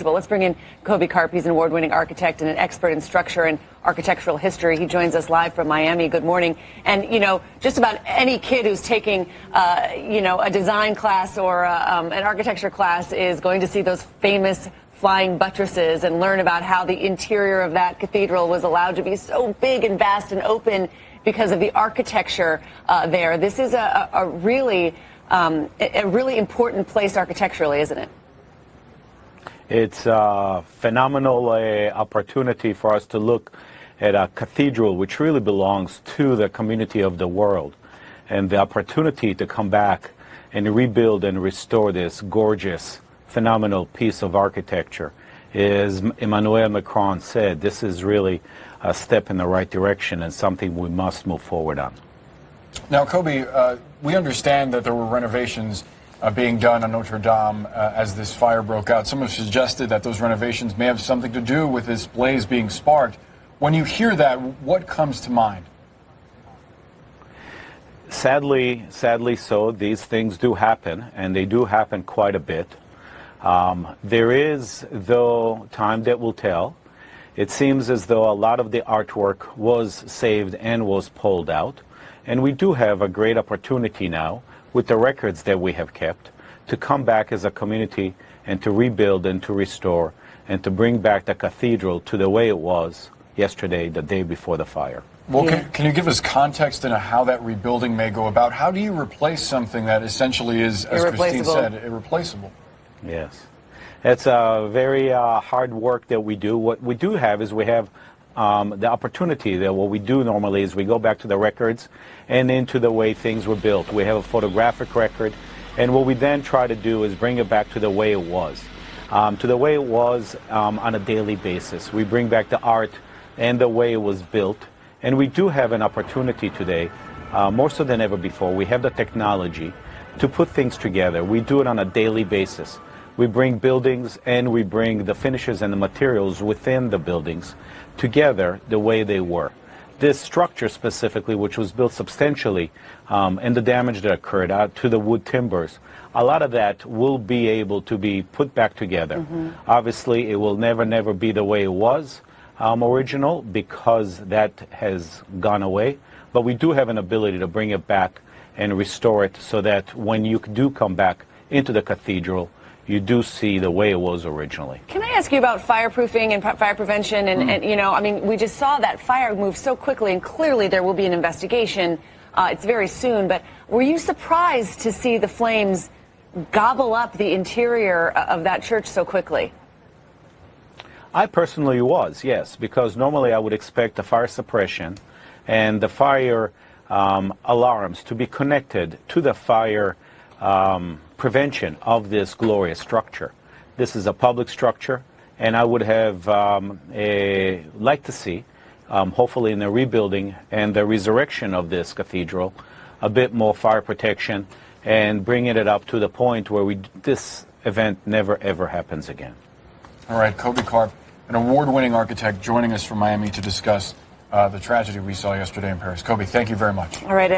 Let's bring in Kobi Karp. He's an award-winning architect and an expert in structure and architectural history. He joins us live from Miami. Good morning. And, you know, just about any kid who's taking, a design class or an architecture class is going to see those famous flying buttresses and learn about how the interior of that cathedral was allowed to be so big and vast and open because of the architecture there. This is a really important place architecturally, isn't it? It's a phenomenal opportunity for us to look at a cathedral which really belongs to the community of the world, and the opportunity to come back and rebuild and restore this gorgeous, phenomenal piece of architecture. As Emmanuel Macron said, this is really a step in the right direction and something we must move forward on. Now, Kobi, we understand that there were renovations being done on Notre Dame as this fire broke out. Some have suggested that those renovations may have something to do with this blaze being sparked. When you hear that, what comes to mind? Sadly so, these things do happen, and they do happen quite a bit. There is, though, time that will tell. It seems as though a lot of the artwork was saved and was pulled out, and we do have a great opportunity now with the records that we have kept, to come back as a community and to rebuild and to restore and to bring back the cathedral to the way it was yesterday, the day before the fire. Well, can you give us context into how that rebuilding may go about? How do you replace something that essentially is, as Christine said, irreplaceable? Yes. It's a very hard work that we do. What we do have is we have the opportunity that what we do normally is we go back to the records and into the way things were built. We have a photographic record, and what we then try to do is bring it back to the way it was, on a daily basis. We bring back the art and the way it was built, and we do have an opportunity today, more so than ever before. We have the technology to put things together. We do it on a daily basis. We bring buildings and we bring the finishes and the materials within the buildings together the way they were. This structure specifically, which was built substantially, and the damage that occurred to the wood timbers, a lot of that will be able to be put back together. Obviously, it will never be the way it was original, because that has gone away. But we do have an ability to bring it back and restore it so that when you do come back into the cathedral, you do see the way it was originally. Can I ask you about fireproofing and fire prevention? And you know, I mean, we just saw that fire move so quickly, and clearly there will be an investigation. It's very soon, but were you surprised to see the flames gobble up the interior of that church so quickly? I personally was, yes, because normally I would expect the fire suppression and the fire alarms to be connected to the fire prevention of this glorious structure. This is a public structure, and I would have liked to see, hopefully in the rebuilding and the resurrection of this cathedral, a bit more fire protection and bringing it up to the point where this event never ever happens again. All right, Kobi Karp, an award-winning architect, joining us from Miami to discuss the tragedy we saw yesterday in Paris. Kobi, thank you very much. All right,